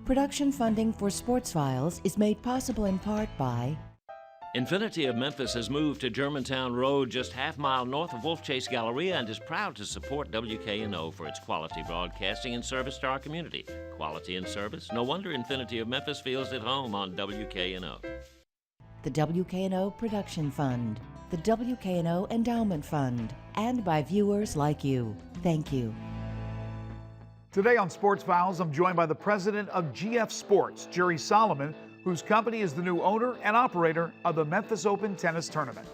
Production funding for Sports Files is made possible in part by Infinity of Memphis has moved to Germantown Road, just half-mile north of Wolf Chase Galleria, and is proud to support WKNO for its quality broadcasting and service to our community. Quality and service? No wonder Infinity of Memphis feels at home on WKNO. the WKNO Production Fund, the WKNO Endowment Fund, and by viewers like you. Thank you. Today on Sports Files, I'm joined by the president of GF Sports, Jerry Solomon, whose company is the new owner and operator of the Memphis Open Tennis Tournament.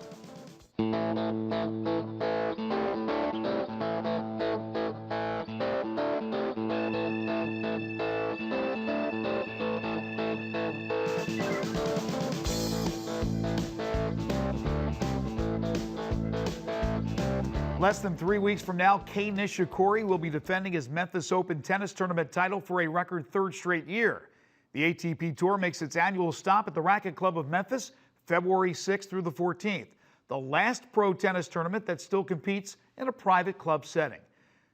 Less than 3 weeks from now, Kei Nishikori will be defending his Memphis Open Tennis Tournament title for a record third straight year. The ATP Tour makes its annual stop at the Racquet Club of Memphis, February 6th through the 14th, the last pro tennis tournament that still competes in a private club setting.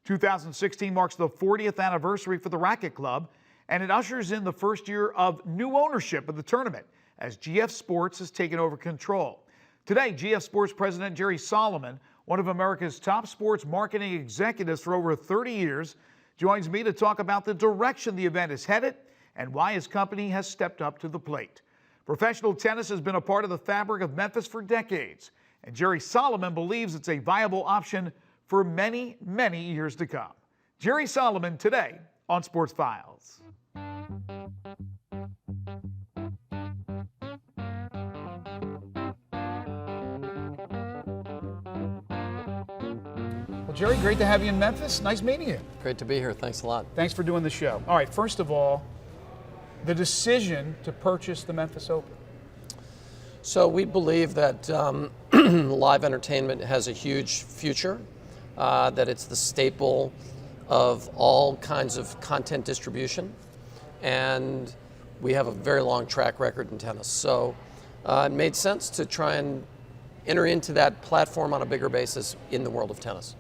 2016 marks the 40th anniversary for the Racquet Club, and it ushers in the first year of new ownership of the tournament as GF Sports has taken over control. Today, GF Sports President Jerry Solomon, one of America's top sports marketing executives for over 30 years, joins me to talk about the direction the event is headed and why his company has stepped up to the plate. Professional tennis has been a part of the fabric of Memphis for decades, and Jerry Solomon believes it's a viable option for many, many years to come. Jerry Solomon today on Sports Files. Well, Jerry, great to have you in Memphis. Nice meeting you. Great to be here. Thanks a lot. Thanks for doing the show. All right, first of all, the decision to purchase the Memphis Open. So we believe that live entertainment has a huge future, that it's the staple of all kinds of content distribution, and we have a very long track record in tennis. So it made sense to try and enter into that platform on a bigger basis in the world of tennis.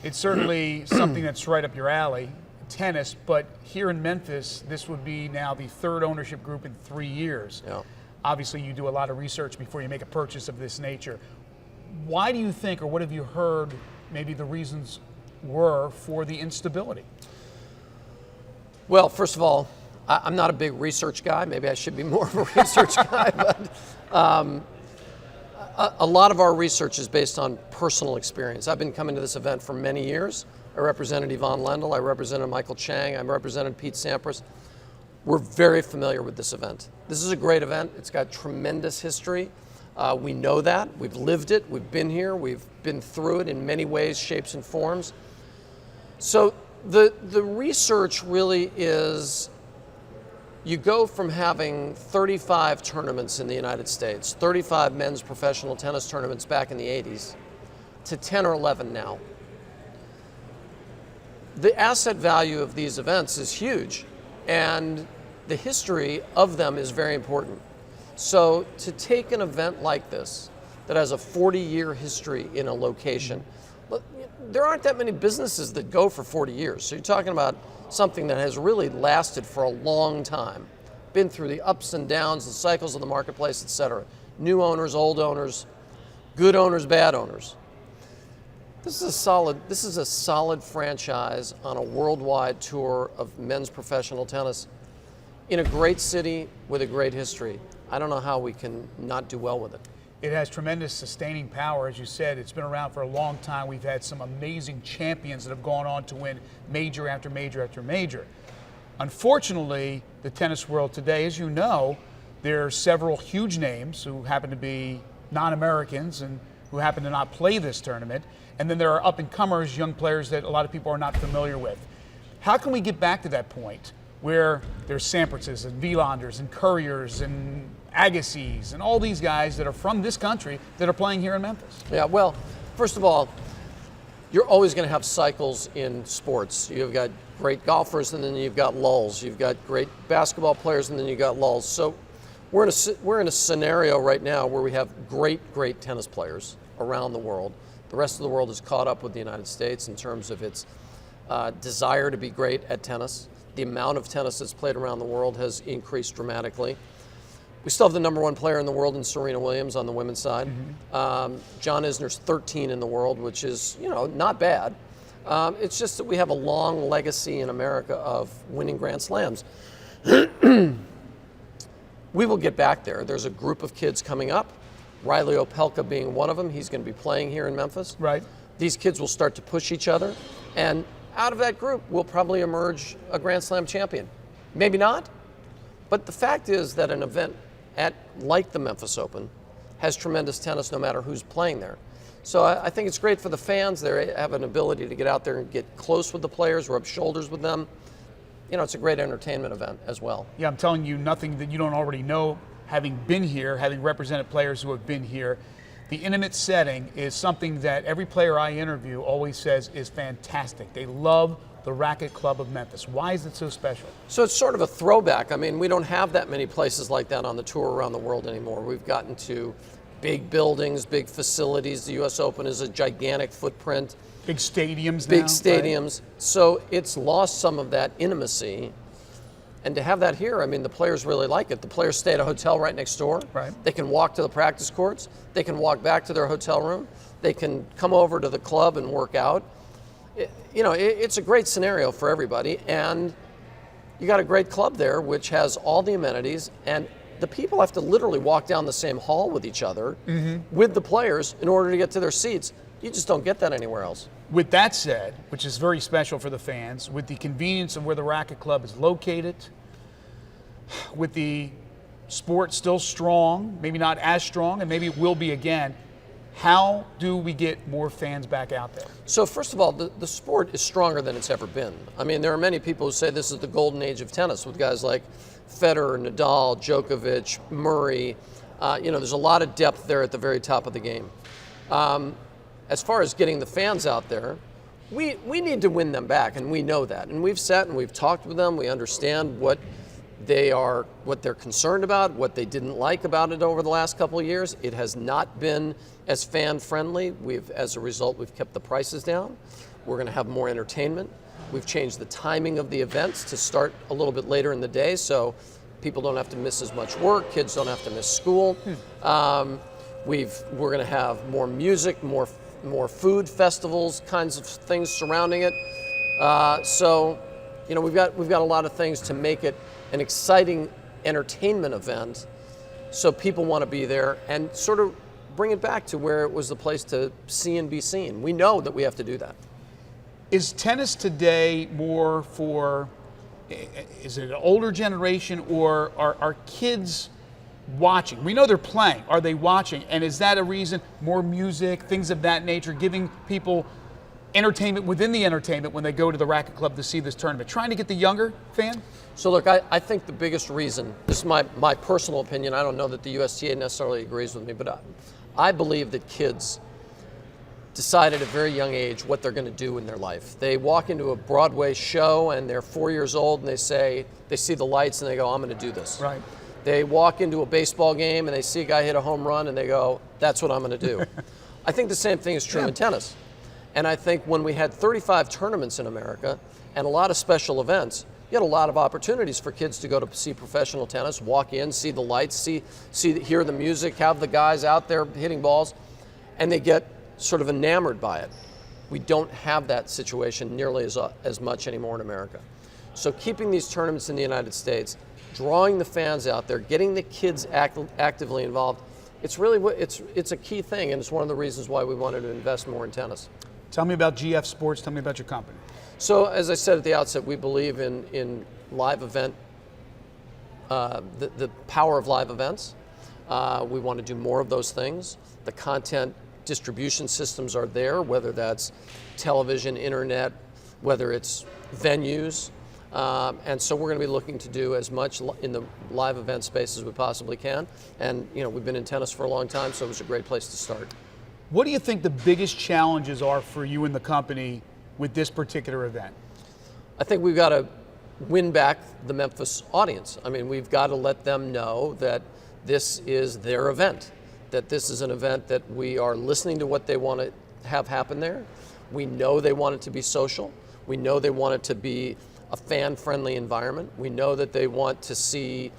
It's certainly something that's right up your alley, tennis, but here in Memphis, this would be now the third ownership group in 3 years. Yeah. Obviously, you do a lot of research before you make a purchase of this nature. Why do you think, or what have you heard, maybe the reasons were for the instability? Well, first of all, I'm not a big research guy. Maybe I should be more of a research guy, but a lot of our research is based on personal experience. I've been coming to this event for many years. I represented Yvonne Lendl, I represented Michael Chang, I represented Pete Sampras. We're very familiar with this event. This is a great event. It's got tremendous history. We know that. We've lived it. We've been here. We've been through it in many ways, shapes, and forms. So the research really is, you go from having 35 tournaments in the United States, 35 men's professional tennis tournaments back in the 80s, to 10 or 11 now. The asset value of these events is huge, and the history of them is very important. So to take an event like this, that has a 40-year history in a location, there aren't that many businesses that go for 40 years. So you're talking about something that has really lasted for a long time, been through the ups and downs, the cycles of the marketplace, et cetera. New owners, old owners, good owners, bad owners. This is a solid franchise on a worldwide tour of men's professional tennis in a great city with a great history. I don't know how we can not do well with it. It has tremendous sustaining power. As you said, it's been around for a long time. We've had some amazing champions that have gone on to win major after major after major. Unfortunately, the tennis world today, as you know, there are several huge names who happen to be non-Americans and who happen to not play this tournament. And then there are up-and-comers, young players that a lot of people are not familiar with. How can we get back to that point where there's Samprases and Wielanders and Couriers and Agassiz and all these guys that are from this country that are playing here in Memphis? Yeah, well, first of all, you're always going to have cycles in sports. You've got great golfers, and then you've got lulls. You've got great basketball players, and then you've got lulls. So we're in a scenario right now where we have great tennis players around the world. The rest of the world is caught up with the United States in terms of its desire to be great at tennis. The amount of tennis that's played around the world has increased dramatically. We still have the number 1 player in the world in Serena Williams on the women's side. John Isner's 13 in the world, which is, not bad. It's just that we have a long legacy in America of winning Grand Slams. We will get back there. There's a group of kids coming up, Riley Opelka being one of them. He's going to be playing here in Memphis. Right. These kids will start to push each other, and out of that group will probably emerge a Grand Slam champion. Maybe not, but the fact is that an event like the Memphis Open has tremendous tennis no matter who's playing there. So I think it's great for the fans. They have an ability to get out there and get close with the players, rub shoulders with them. It's a great entertainment event as well. Yeah, I'm telling you nothing that you don't already know, having been here, having represented players who have been here. The intimate setting is something that every player I interview always says is fantastic. They love the Racquet Club of Memphis. Why is it so special? So it's sort of a throwback. I mean, we don't have that many places like that on the tour around the world anymore. We've gotten to big buildings, big facilities. The U.S. Open is a gigantic footprint. Big stadiums now. Big stadiums. Right? So it's lost some of that intimacy. And to have that here, I mean, the players really like it. The players stay at a hotel right next door. Right. They can walk to the practice courts. They can walk back to their hotel room. They can come over to the club and work out. It's a great scenario for everybody. And you got a great club there, which has all the amenities. And the people have to literally walk down the same hall with each other, with the players, in order to get to their seats. You just don't get that anywhere else. With that said, which is very special for the fans, with the convenience of where the Racquet Club is located, with the sport still strong, maybe not as strong, and maybe it will be again, how do we get more fans back out there? So first of all, the sport is stronger than it's ever been. I mean, there are many people who say this is the golden age of tennis with guys like Federer, Nadal, Djokovic, Murray. There's a lot of depth there at the very top of the game. As far as getting the fans out there, we need to win them back, and we know that. And we've sat and we've talked with them. We understand what they're concerned about, what they didn't like about it over the last couple of years. It has not been as fan friendly. As a result, we've kept the prices down. We're going to have more entertainment. We've changed the timing of the events to start a little bit later in the day, so people don't have to miss as much work. Kids don't have to miss school. We're going to have more music, more food festivals, kinds of things surrounding it. We've got a lot of things to make it an exciting entertainment event, so people want to be there and sort of bring it back to where it was the place to see and be seen. We know that we have to do that. Is tennis today more for, is it an older generation, or are kids watching? We know they're playing. Are they watching? And is that a reason, more music, things of that nature, giving people entertainment within the entertainment when they go to the Racquet Club to see this tournament, trying to get the younger fan? So look, I think the biggest reason, this is my personal opinion, I don't know that the USTA necessarily agrees with me, but I believe that kids decide at a very young age what they're going to do in their life. They walk into a Broadway show and they're 4 years old and they see the lights and they go, I'm going to do this. Right. They walk into a baseball game and they see a guy hit a home run and they go, that's what I'm going to do. I think the same thing is true in tennis. And I think when we had 35 tournaments in America and a lot of special events, you had a lot of opportunities for kids to go to see professional tennis, walk in, see the lights, hear the music, have the guys out there hitting balls, and they get sort of enamored by it. We don't have that situation nearly as much anymore in America. So keeping these tournaments in the United States, drawing the fans out there, getting the kids actively involved, it's a key thing, and it's one of the reasons why we wanted to invest more in tennis. Tell me about GF Sports. Tell me about your company. So as I said at the outset, we believe in live event, the power of live events. We want to do more of those things. The content distribution systems are there, whether that's television, internet, whether it's venues. And so we're going to be looking to do as much in the live event space as we possibly can. And we've been in tennis for a long time, so it was a great place to start. What do you think the biggest challenges are for you and the company with this particular event? I think we've got to win back the Memphis audience. I mean, we've got to let them know that this is their event, that this is an event that we are listening to what they want to have happen there. We know they want it to be social. We know they want it to be a fan-friendly environment. We know that they want to see,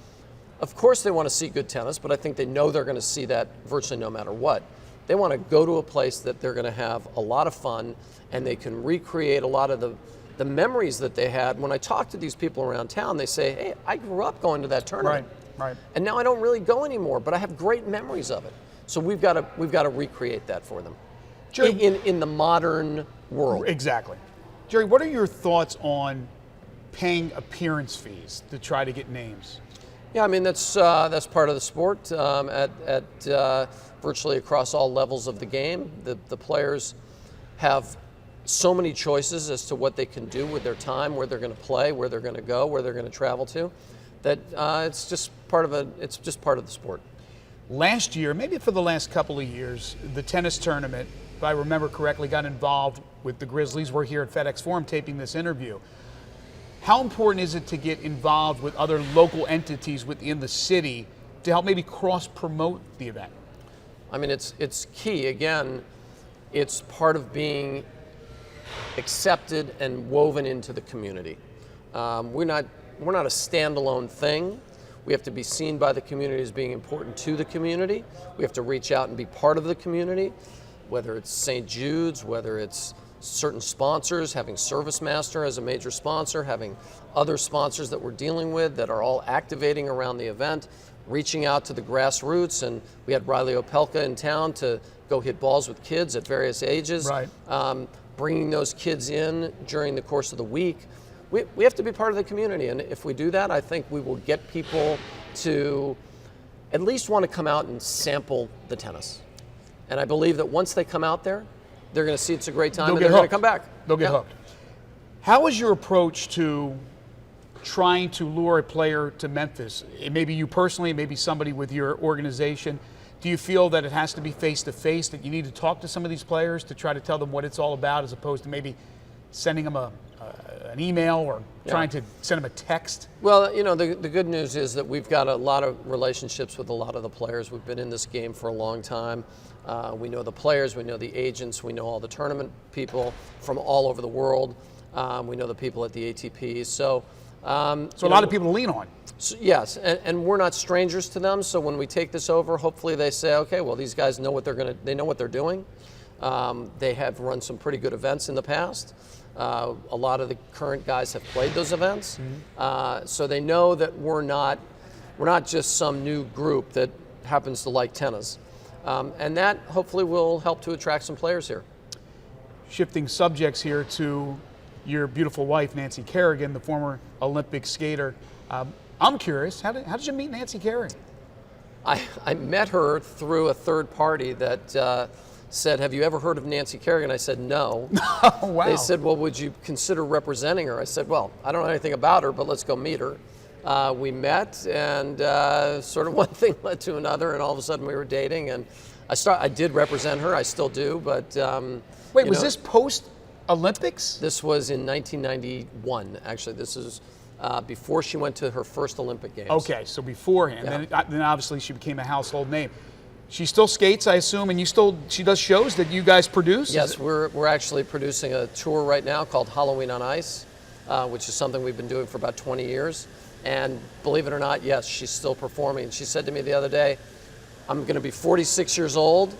of course they want to see good tennis, but I think they know they're going to see that virtually no matter what. They want to go to a place that they're going to have a lot of fun and they can recreate a lot of the memories that they had. When I talk to these people around town, they say, hey, I grew up going to that tournament. Right. And now I don't really go anymore, but I have great memories of it. So we've got to recreate that for them Jerry, in the modern world. Exactly. Jerry, what are your thoughts on paying appearance fees to try to get names? Yeah, I mean that's part of the sport. At virtually across all levels of the game, the players have so many choices as to what they can do with their time, where they're going to play, where they're going to go, where they're going to travel to. That it's just part of the sport. Last year, maybe for the last couple of years, the tennis tournament, if I remember correctly, got involved with the Grizzlies. We're here at FedEx Forum taping this interview. How important is it to get involved with other local entities within the city to help maybe cross-promote the event? I mean, it's key. Again, it's part of being accepted and woven into the community. We're not a standalone thing. We have to be seen by the community as being important to the community. We have to reach out and be part of the community, whether it's St. Jude's, whether it's certain sponsors, having ServiceMaster as a major sponsor, having other sponsors that we're dealing with that are all activating around the event, reaching out to the grassroots. And we had Riley Opelka in town to go hit balls with kids at various ages. Right. Bringing those kids in during the course of the week. We have to be part of the community, and if we do that, I think we will get people to at least want to come out and sample the tennis. And I believe that once they come out there, they're going to see it's a great time and they're going to come back. They'll get hooked. How is your approach to trying to lure a player to Memphis? Maybe you personally, maybe somebody with your organization. Do you feel that it has to be face-to-face, that you need to talk to some of these players to try to tell them what it's all about, as opposed to maybe sending them an email or trying to send them a text? Well, you know, the good news is that we've got a lot of relationships with a lot of the players. We've been in this game for a long time. We know the players, we know the agents, we know all the tournament people from all over the world. We know the people at the ATP. So a lot of people to lean on. So, yes, and we're not strangers to them. So when we take this over, hopefully they say, okay, well, these guys know what they know what they're doing. They have run some pretty good events in the past. A lot of the current guys have played those events, so they know that we're not just some new group that happens to like tennis, and that hopefully will help to attract some players here. Shifting subjects here to your beautiful wife, Nancy Kerrigan, the former Olympic skater. I'm curious, how did you meet Nancy Kerrigan? I met her through a third party that said, have you ever heard of Nancy Kerrigan? I said, no. Oh, wow. They said, well, would you consider representing her? I said, well, I don't know anything about her, but let's go meet her. We met, and sort of one thing led to another, and all of a sudden we were dating. And I did represent her. I still do, but wait, was this post-Olympics? This was in 1991. Actually, this is before she went to her first Olympic Games. Okay, so beforehand. Yeah. Then obviously she became a household name. She still skates, I assume, and she does shows that you guys produce? Yes, we're actually producing a tour right now called Halloween on Ice, which is something we've been doing for about 20 years. And believe it or not, yes, she's still performing. She said to me the other day, I'm going to be 46 years old.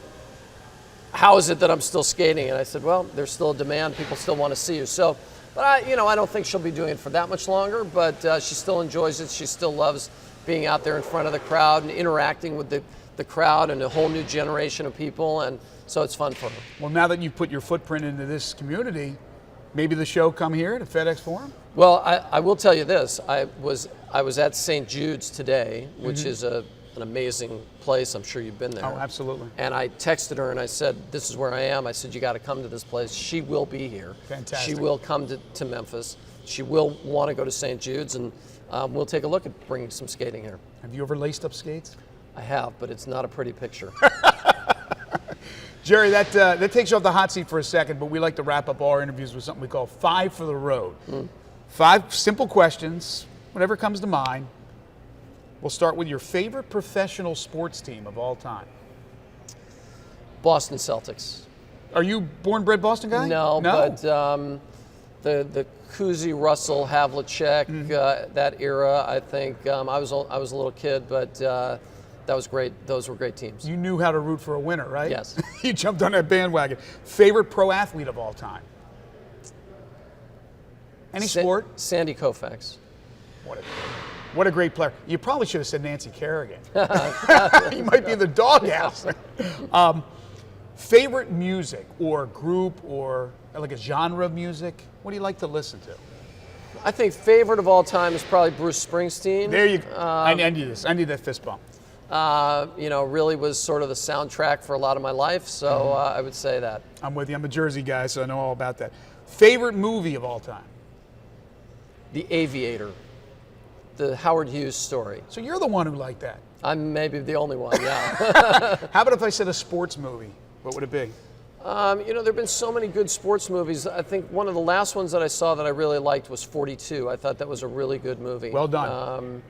How is it that I'm still skating? And I said, well, there's still a demand. People still want to see you. So, but I don't think she'll be doing it for that much longer, but she still enjoys it. She still loves being out there in front of the crowd and interacting with the crowd and a whole new generation of people, and so it's fun for her. Well, now that you've put your footprint into this community, maybe the show come here to FedEx Forum? Well, I will tell you this. I was at St. Jude's today, which is an amazing place. I'm sure you've been there. Oh, absolutely. And I texted her and I said, this is where I am. I said, you got to come to this place. She will be here. Fantastic. She will come to Memphis. She will want to go to St. Jude's, and we'll take a look at bringing some skating here. Have you ever laced up skates? I have, but it's not a pretty picture. Jerry, that takes you off the hot seat for a second, but we like to wrap up all our interviews with something we call 5 for the road. 5 simple questions, whatever comes to mind. We'll start with your favorite professional sports team of all time. Boston Celtics. Are you born-bred Boston guy? No, but the Cousy, Russell, Havlicek, that era. I think I was a little kid, but that was great. Those were great teams. You knew how to root for a winner, right? Yes. You jumped on that bandwagon. Favorite pro athlete of all time? Any sport? Sandy Koufax. What a great player. You probably should have said Nancy Kerrigan. You might be in the doghouse. Favorite music or group or like a genre of music? What do you like to listen to? I think favorite of all time is probably Bruce Springsteen. There you go. I need this. I need that fist bump. Really was sort of the soundtrack for a lot of my life, so I would say that. I'm with you. I'm a Jersey guy, so I know all about that. Favorite movie of all time? The Aviator, the Howard Hughes story. So you're the one who liked that. I'm maybe the only one, yeah. How about if I said a sports movie? What would it be? There have been so many good sports movies. I think one of the last ones that I saw that I really liked was 42. I thought that was a really good movie. Well done.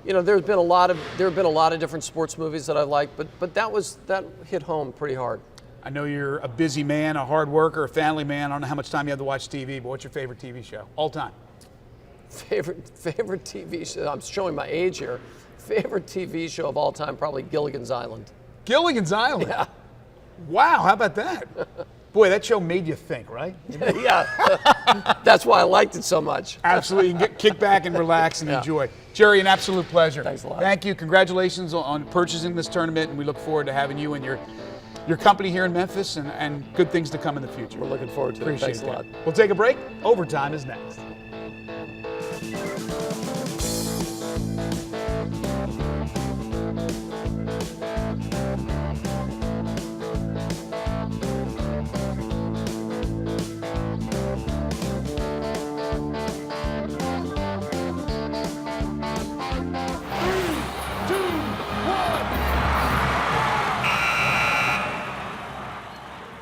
There have been a lot of different sports movies that I liked, but that hit home pretty hard. I know you're a busy man, a hard worker, a family man. I don't know how much time you have to watch TV, but what's your favorite TV show all time? Favorite TV show? I'm showing my age here. Favorite TV show of all time, probably Gilligan's Island. Gilligan's Island? Yeah. Wow, how about that? Boy, that show made you think, right? Yeah. That's why I liked it so much. Absolutely. You can kick back and relax and enjoy. Jerry, an absolute pleasure. Thanks a lot. Thank you. Congratulations on purchasing this tournament, and we look forward to having you and your company here in Memphis and good things to come in the future. We're looking forward to it. Appreciate Thanks a that. lot. We'll take a break. Overtime is next.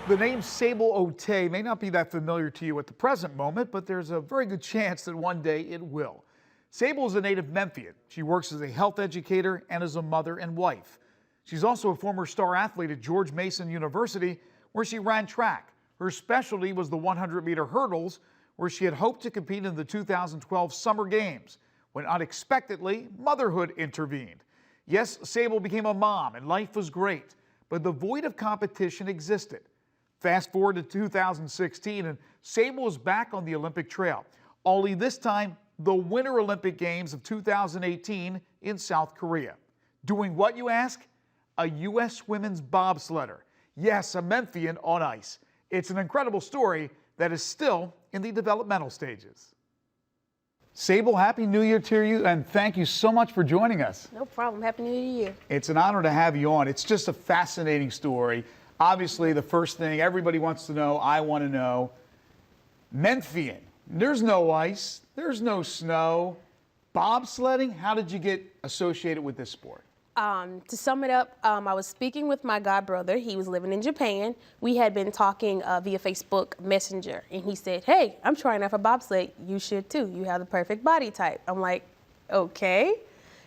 The name Sable Ote may not be that familiar to you at the present moment, but there's a very good chance that one day it will. Sable is a native Memphian. She works as a health educator and as a mother and wife. She's also a former star athlete at George Mason University, where she ran track. Her specialty was the 100-meter hurdles, where she had hoped to compete in the 2012 Summer Games, when unexpectedly motherhood intervened. Yes, Sable became a mom and life was great, but the void of competition existed. Fast forward to 2016 and Sable is back on the Olympic trail, only this time the Winter Olympic Games of 2018 in South Korea. Doing what, you ask? A U.S. women's bobsledder. Yes, a Memphian on ice. It's an incredible story that is still in the developmental stages. Sable, Happy New Year to you, and thank you so much for joining us. No problem. Happy New Year. It's an honor to have you on. It's just a fascinating story. Obviously, the first thing everybody wants to know, I want to know, Memphian. There's no ice, there's no snow. Bobsledding, how did you get associated with this sport? To sum it up, I was speaking with my god brother. He was living in Japan. We had been talking via Facebook Messenger, and he said, "Hey, I'm trying out for bobsled. You should too. You have the perfect body type." I'm like, "Okay."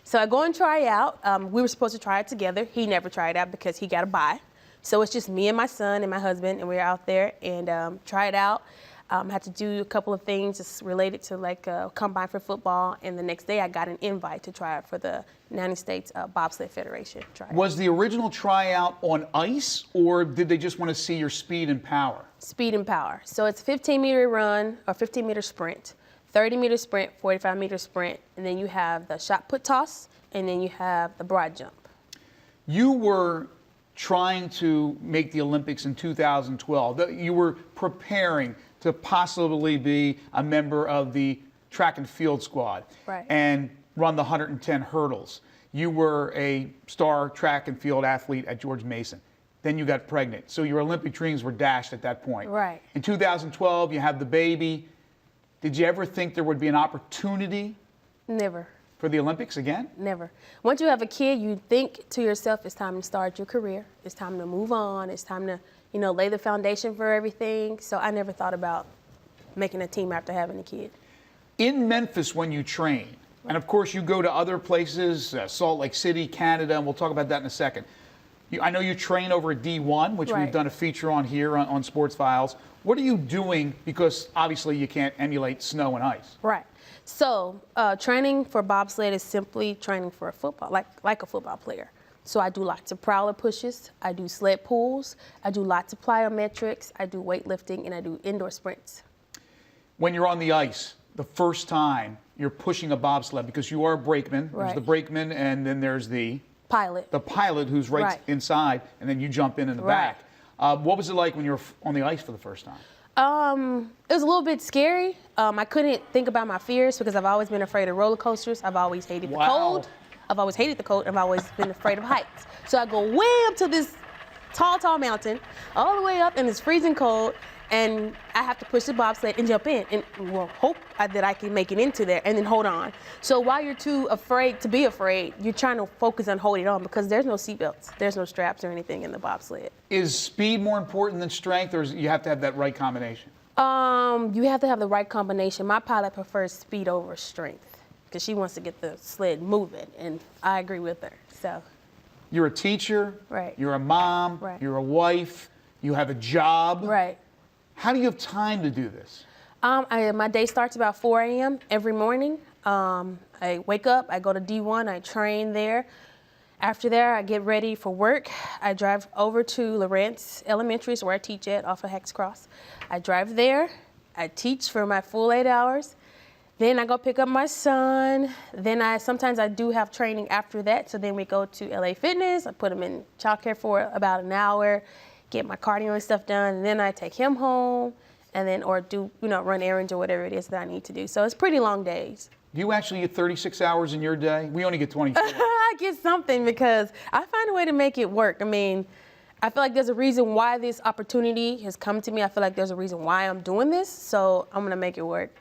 So I go and try out. We were supposed to try it together. He never tried out because he got a bye. So it's just me and my son and my husband, and we're out there and try it out. Had to do a couple of things just related to like combine for football, and the next day I got an invite to try out for the United States Bobsled Federation. Was the original tryout on ice, or did they just want to see your speed and power? Speed and power. So it's a 15-meter run or 15-meter sprint, 30-meter sprint, 45-meter sprint, and then you have the shot put toss, and then you have the broad jump. You were trying to make the Olympics in 2012. You were preparing to possibly be a member of the track and field squad, right, and run the 110 hurdles. You were a star track and field athlete at George Mason. Then you got pregnant. So your Olympic dreams were dashed at that point. Right. In 2012, you have the baby. Did you ever think there would be an opportunity? Never. For the Olympics again? Never. Once you have a kid, you think to yourself, it's time to start your career. It's time to move on. It's time to, lay the foundation for everything. So I never thought about making a team after having a kid. In Memphis, when you train, and of course you go to other places, Salt Lake City, Canada, and we'll talk about that in a second. I know you train over at D1, which we've Right. done a feature on here on Sports Files. What are you doing? Because obviously you can't emulate snow and ice. Right. So training for bobsled is simply training for a football, like a football player. So I do lots of prowler pushes, I do sled pulls, I do lots of plyometrics, I do weightlifting, and I do indoor sprints. When you're on the ice, the first time you're pushing a bobsled, because you are a brakeman, there's Right. the brakeman and then there's the Pilot. pilot who's right, Right. inside, and then you jump in the Right. back. What was it like when you were on the ice for the first time? It was a little bit scary. I couldn't think about my fears because I've always been afraid of roller coasters. I've always hated the Wow. cold. I've always hated the cold. I've always been afraid of heights. So I go way up to this tall mountain, all the way up, and it's freezing cold, and I have to push the bobsled and jump in, and hope that I can make it into there, and then hold on. So while you're too afraid to be afraid, you're trying to focus on holding on because there's no seatbelts, there's no straps or anything in the bobsled. Is speed more important than strength, or you have to have that right combination? You have to have the right combination. My pilot prefers speed over strength because she wants to get the sled moving, and I agree with her. So, You're a teacher, Right. you're a mom, Right. you're a wife, you have a job. right. How do you have time to do this? My day starts about 4 a.m. every morning. I wake up, I go to D1, I train there. After there, I get ready for work. I drive over to Lawrence Elementary, is where I teach at, off of Hex Cross. I drive there, I teach for my full 8 hours. Then I go pick up my son. Then sometimes I do have training after that. So then we go to LA Fitness. I put him in childcare for about an hour, get my cardio and stuff done. And then I take him home and then, or do, run errands or whatever it is that I need to do. So it's pretty long days. Do you actually get 36 hours in your day? We only get 24. I get something because I find a way to make it work. I mean, I feel like there's a reason why this opportunity has come to me. I feel like there's a reason why I'm doing this. So I'm going to make it work.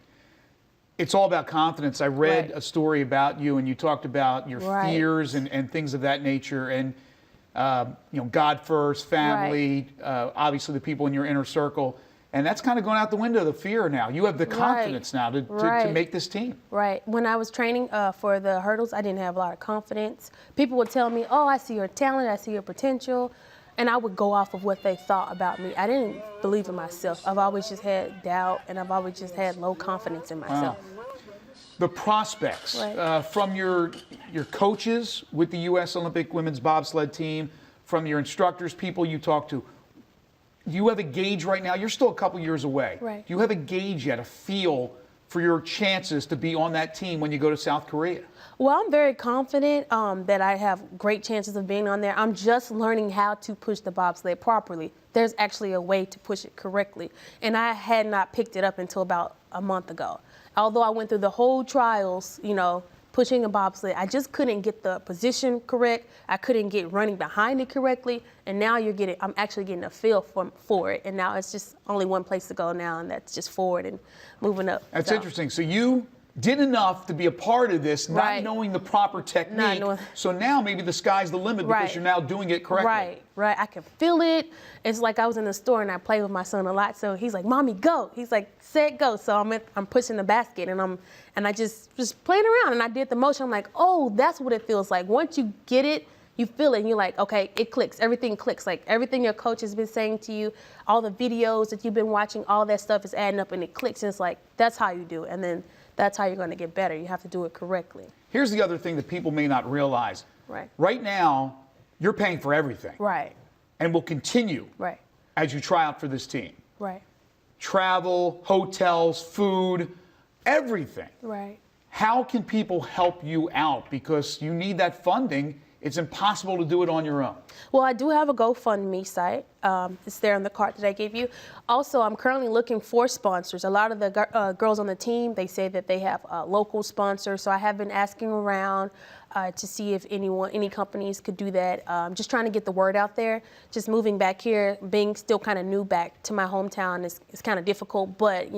It's all about confidence. I read Right. a story about you, and you talked about your Right. fears and things of that nature, and God first, family, obviously the people in your inner circle, and that's kind of gone out the window. The fear now. You have the confidence now to Right. make this team. Right. When I was training for the hurdles, I didn't have a lot of confidence. People would tell me, "Oh, I see your talent. I see your potential." And I would go off of what they thought about me. I didn't believe in myself. I've always just had doubt, and I've always just had low confidence in myself. The prospects Right. from your coaches with the U.S. Olympic women's bobsled team, from your instructors, people you talk to, do you have a gauge right now? You're still a couple years away. Right. Do you have a gauge yet, a feel for your chances to be on that team when you go to South Korea? Well, I'm very confident that I have great chances of being on there. I'm just learning how to push the bobsled properly. There's actually a way to push it correctly. And I had not picked it up until about a month ago. Although I went through the whole trials, pushing a bobsled, I just couldn't get the position correct. I couldn't get running behind it correctly. And now I'm actually getting a feel for it. And now it's just only one place to go now, and that's just forward and moving up. That's So, interesting. So you did enough to be a part of this, not Right. knowing the proper technique. knowing- So now maybe the sky's the limit because Right. you're now doing it correctly. Right. I can feel it. It's like I was in the store and I play with my son a lot. So he's like, "Mommy, go." He's like, "Set, go." So I'm pushing the basket and I just playing around, and I did the motion. I'm like, "Oh, that's what it feels like." Once you get it, you feel it, and you're like, okay, it clicks. Everything clicks. Like everything your coach has been saying to you, all the videos that you've been watching, all that stuff is adding up, and it clicks. And it's like, that's how you do it. And then that's how you're going to get better. You have to do it correctly. Here's the other thing that people may not realize. Right. Right now, you're paying for everything. Right. And will continue Right. as you try out for this team. Right. Travel, hotels, food, everything. Right. How can people help you out? Because you need that funding. It's impossible to do it on your own. Well, I do have a GoFundMe site. It's there in the card that I gave you. Also, I'm currently looking for sponsors. A lot of the girls on the team, they say that they have local sponsors. So I have been asking around to see if any companies could do that. Just trying to get the word out there. Just moving back here, being still kind of new back to my hometown is kind of difficult. But,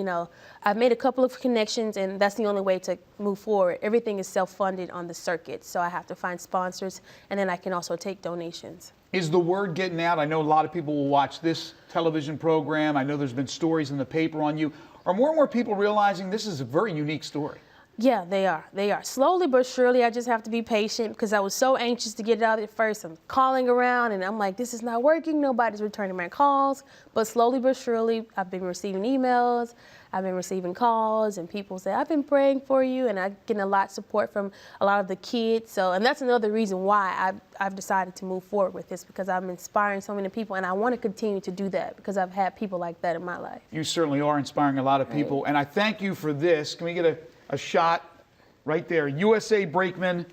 I've made a couple of connections, and that's the only way to move forward. Everything is self-funded on the circuit. So I have to find sponsors, and then I can also take donations. Is the word getting out? I know a lot of people will watch this television program. I know there's been stories in the paper on you. Are more and more people realizing this is a very unique story? Yeah, they are. They are. Slowly but surely, I just have to be patient because I was so anxious to get it out at first. I'm calling around and I'm like, this is not working. Nobody's returning my calls. But slowly but surely, I've been receiving emails. I've been receiving calls and people say, I've been praying for you. And I'm getting a lot of support from a lot of the kids. So, and that's another reason why I've decided to move forward with this, because I'm inspiring so many people and I want to continue to do that because I've had people like that in my life. You certainly are inspiring a lot of people. And I thank you for this. Can we get a shot right there? USA Brakeman,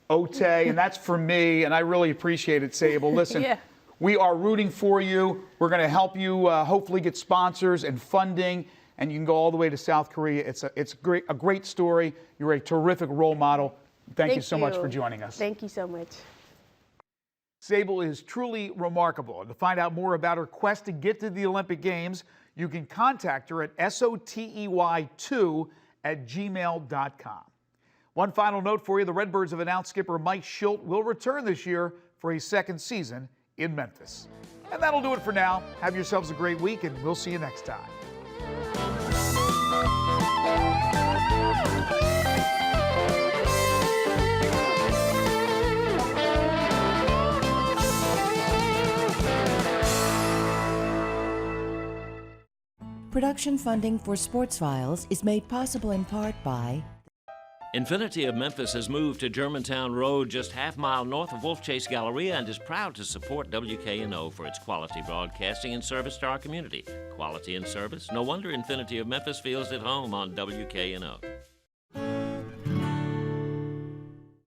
Ote, and that's for me, and I really appreciate it, Sable. Listen, Yeah. We are rooting for you. We're going to help you hopefully get sponsors and funding, and you can go all the way to South Korea. It's a great story. You're a terrific role model. Thank you so much for joining us. Thank you so much. Sable is truly remarkable. And to find out more about her quest to get to the Olympic Games, you can contact her at sotey2@gmail.com. One final note for you, the Redbirds have announced skipper Mike Schilt will return this year for a second season in Memphis. And that'll do it for now. Have yourselves a great week, and we'll see you next time. Production funding for Sports Files is made possible in part by Infinity of Memphis has moved to Germantown Road, just half-mile north of Wolf Chase Galleria, and is proud to support WKNO for its quality broadcasting and service to our community. Quality and service? No wonder Infinity of Memphis feels at home on WKNO.